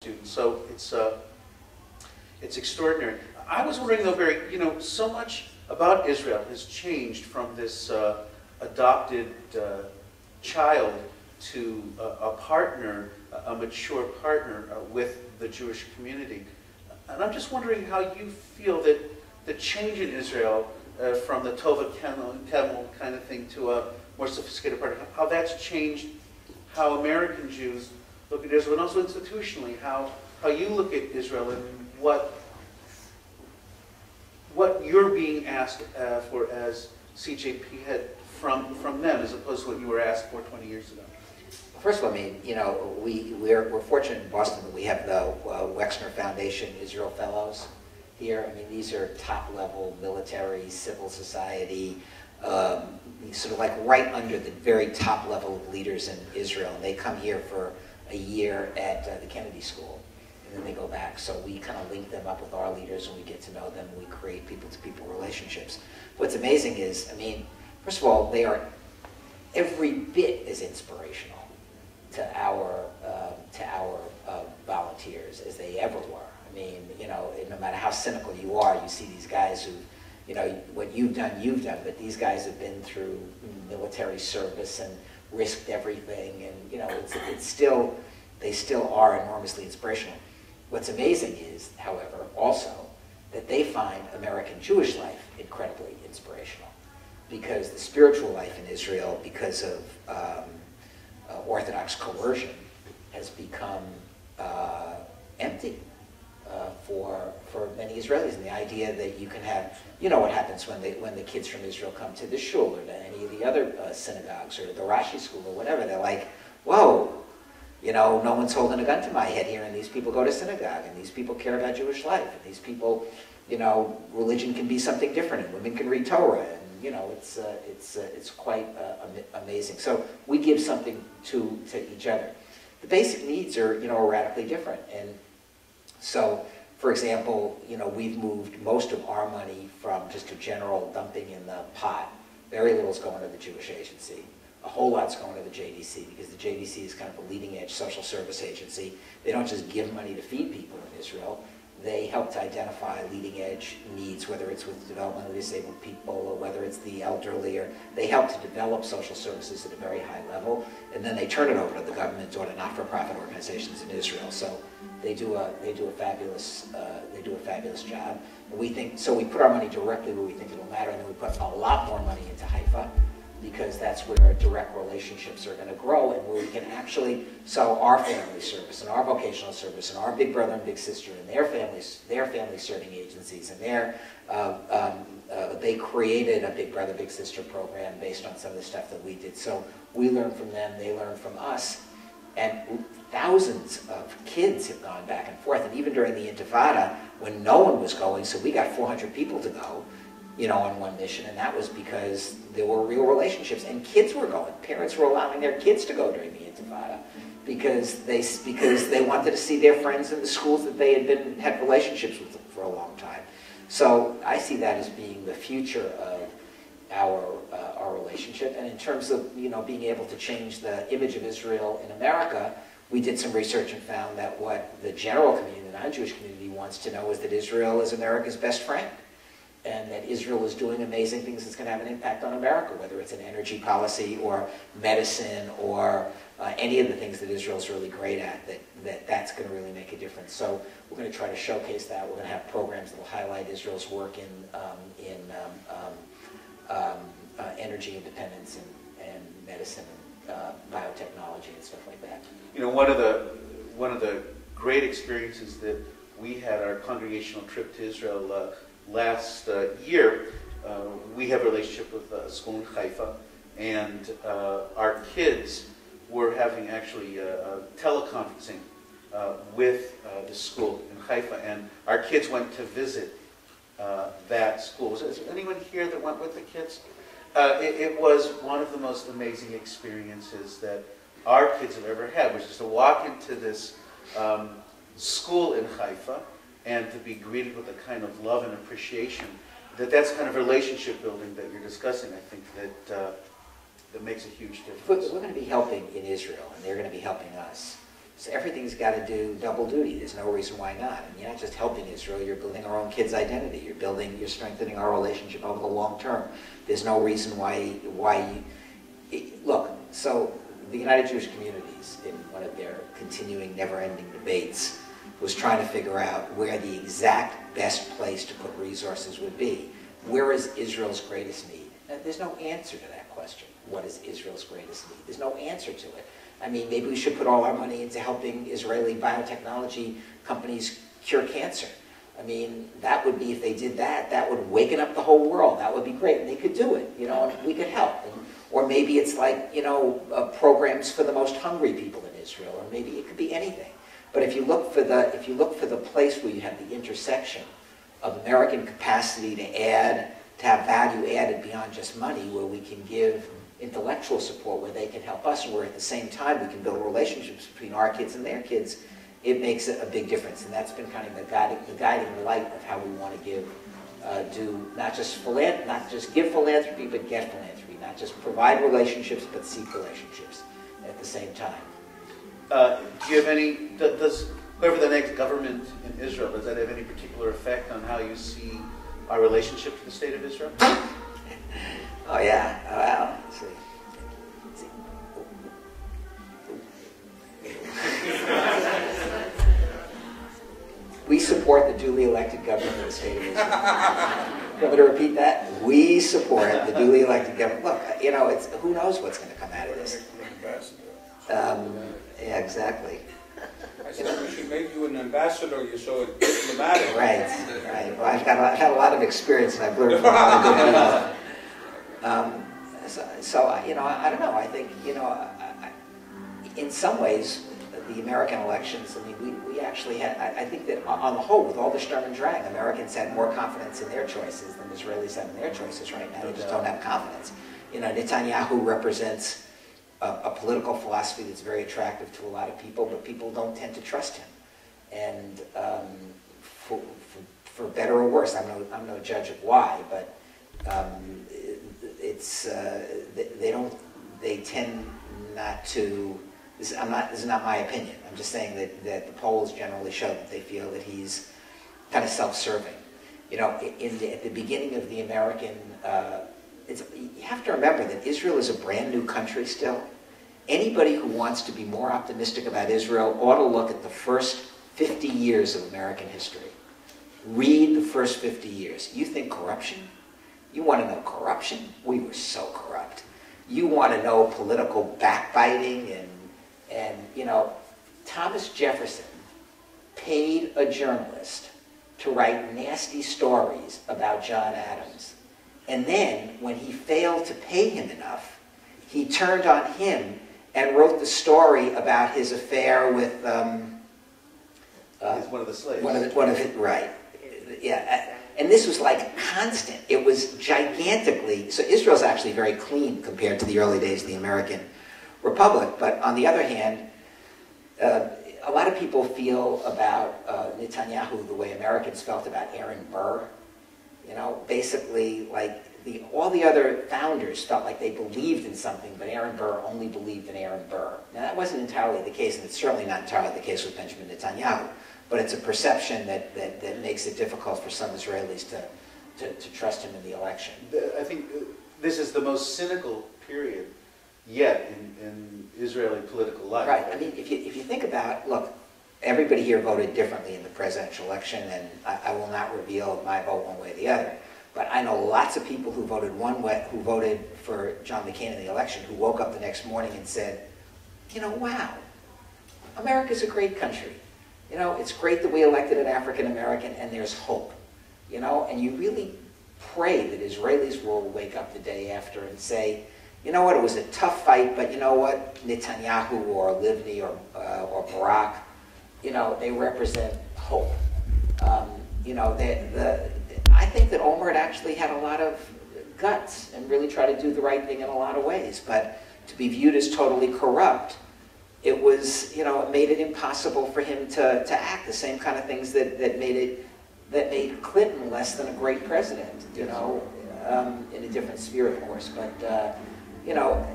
students. So it's extraordinary. I was wondering though, Barry, you know, so much about Israel has changed from this adopted child to a partner, a mature partner with the Jewish community. And I'm just wondering how you feel that the change in Israel from the Tova Kemel kind of thing to a more sophisticated partner, how that's changed how American Jews look at Israel, and also institutionally, how you look at Israel and what you're being asked for as CJP head from them, as opposed to what you were asked for 20 years ago. First of all, I mean, you know, we're fortunate in Boston that we have the Wexner Foundation Israel Fellows here. I mean, these are top-level military, civil society, sort of like right under the very top level of leaders in Israel. And they come here for a year at the Kennedy School, and then they go back. So we kind of link them up with our leaders, and we get to know them, and we create people-to-people relationships. What's amazing is, I mean, first of all, they are every bit as inspirational to our volunteers as they ever were. I mean, you know, no matter how cynical you are, you see these guys who, you know, what you've done, but these guys have been through military service and risked everything, and, you know, they still are enormously inspirational. What's amazing is, however, also, that they find American Jewish life incredibly inspirational, because the spiritual life in Israel, because of Orthodox coercion, has become empty for many Israelis. And the idea that you can have, you know what happens when the kids from Israel come to the shul or to any of the other synagogues or the Rashi school or whatever, they're like, whoa, you know, no one's holding a gun to my head here, and these people go to synagogue, and these people care about Jewish life, and these people, you know, religion can be something different, and women can read Torah, and, you know, it's quite amazing. So we give something to each other. The basic needs are, you know, radically different. And so, for example, you know, we've moved most of our money from just a general dumping in the pot. Very little's going to the Jewish Agency. A whole lot's going to the JDC, because the JDC is kind of a leading-edge social service agency. They don't just give money to feed people in Israel. They help to identify leading-edge needs, whether it's with developmentally disabled people or whether it's the elderly, or they help to develop social services at a very high level, and then they turn it over to the government or to not-for-profit organizations in Israel. So they do a fabulous job. And we think, so we put our money directly where we think it'll matter, and then we put a lot more money into Haifa, because that's where direct relationships are going to grow, and where we can actually sell our family service and our vocational service and our big brother and big sister and their family serving agencies, and they created a big brother, big sister program based on some of the stuff that we did. So we learn from them, they learn from us, and thousands of kids have gone back and forth. And even during the Intifada, when no one was going, so we got 400 people to go, you know, on one mission, and that was because there were real relationships, and kids were going. Parents were allowing their kids to go during the Intifada because they wanted to see their friends in the schools that they had relationships with for a long time. So I see that as being the future of our relationship. And in terms of, you know, being able to change the image of Israel in America, we did some research and found that what the general community, the non-Jewish community, wants to know is that Israel is America's best friend, and that Israel is doing amazing things that's going to have an impact on America, whether it's an energy policy or medicine or any of the things that Israel's really great at, that's going to really make a difference. So we're going to try to showcase that. We're going to have programs that will highlight Israel's work in energy independence and medicine and biotechnology and stuff like that. You know, one of the great experiences that we had, our congregational trip to Israel last year, we have a relationship with a school in Haifa, and our kids were having actually teleconferencing with the school in Haifa, and our kids went to visit that school. Is there anyone here that went with the kids? It was one of the most amazing experiences that our kids have ever had, which is to walk into this school in Haifa and to be greeted with a kind of love and appreciation. That's kind of relationship building that you're discussing. I think that makes a huge difference. We're going to be helping in Israel, and they're going to be helping us. So everything's got to do double duty. There's no reason why not. And you're not just helping Israel, you're building our own kids' identity. You're strengthening our relationship over the long term. There's no reason look, so the United Jewish Communities, in one of their continuing never-ending debates, was trying to figure out where the exact best place to put resources would be. Where is Israel's greatest need? Now, there's no answer to that question. What is Israel's greatest need? There's no answer to it. I mean, maybe we should put all our money into helping Israeli biotechnology companies cure cancer. I mean, that would be, if they did that, that would waken up the whole world. That would be great, and they could do it, you know, and we could help. Or maybe it's like, you know, programs for the most hungry people in Israel, or maybe it could be anything. But if you look for the place where you have the intersection of American capacity to have value added beyond just money, where we can give intellectual support, where they can help us, and where at the same time we can build relationships between our kids and their kids, it makes a big difference. And that's been kind of the guiding light of how we want to do not just give philanthropy, but get philanthropy. Not just provide relationships, but seek relationships at the same time. Do you have any, does whoever the next government in Israel, does that have any particular effect on how you see our relationship to the state of Israel? Oh yeah, well, see. We support the duly elected government of the state of Israel. You want me to repeat that? We support the duly elected government. Look, you know, who knows what's going to come out of this. Yeah, exactly. I said we should make you an ambassador. You're so diplomatic. Right. Well, I've had a lot of experience, and I've learned from a lot of good people. So you know, I don't know. I think, you know, in some ways, the American elections, I mean, we actually had, I think that on the whole, with all the Sturm and Drang, Americans had more confidence in their choices than Israelis have in their choices right now. They just don't have confidence. You know, Netanyahu represents a political philosophy that's very attractive to a lot of people, but people don't tend to trust him. And for better or worse, I'm no judge of why, but they tend not to. This is not my opinion. I'm just saying that the polls generally show that they feel that he's kind of self-serving. You know, at the beginning of the American, you have to remember that Israel is a brand new country still. Anybody who wants to be more optimistic about Israel ought to look at the first 50 years of American history. Read the first 50 years. You think corruption? You want to know corruption? We were so corrupt. You want to know political backbiting and you know, Thomas Jefferson paid a journalist to write nasty stories about John Adams. And then, when he failed to pay him enough, he turned on him and wrote the story about his affair with... He's one of the slaves. Right. Yeah. And this was like constant. It was gigantically... So Israel's actually very clean compared to the early days of the American Republic. But on the other hand, a lot of people feel about Netanyahu the way Americans felt about Aaron Burr. You know, basically, like all the other founders felt like they believed in something, but Aaron Burr only believed in Aaron Burr. Now, that wasn't entirely the case, and it's certainly not entirely the case with Benjamin Netanyahu. But it's a perception that makes it difficult for some Israelis to trust him in the election. I think this is the most cynical period yet in Israeli political life. Right. I mean, if you think about, look, everybody here voted differently in the presidential election, and I will not reveal my vote one way or the other. But I know lots of people who voted who voted for John McCain in the election, who woke up the next morning and said, you know, wow, America's a great country. You know, it's great that we elected an African American, and there's hope. You know, and you really pray that Israelis will wake up the day after and say, you know what, it was a tough fight, but you know what, Netanyahu or Livni or Barak, you know, they represent hope. You know, I think that Olmert actually had a lot of guts and really tried to do the right thing in a lot of ways, but to be viewed as totally corrupt, it was, you know, it made it impossible for him to act the same kind of things that made Clinton less than a great president, you know, in a different sphere, of course, but, you know,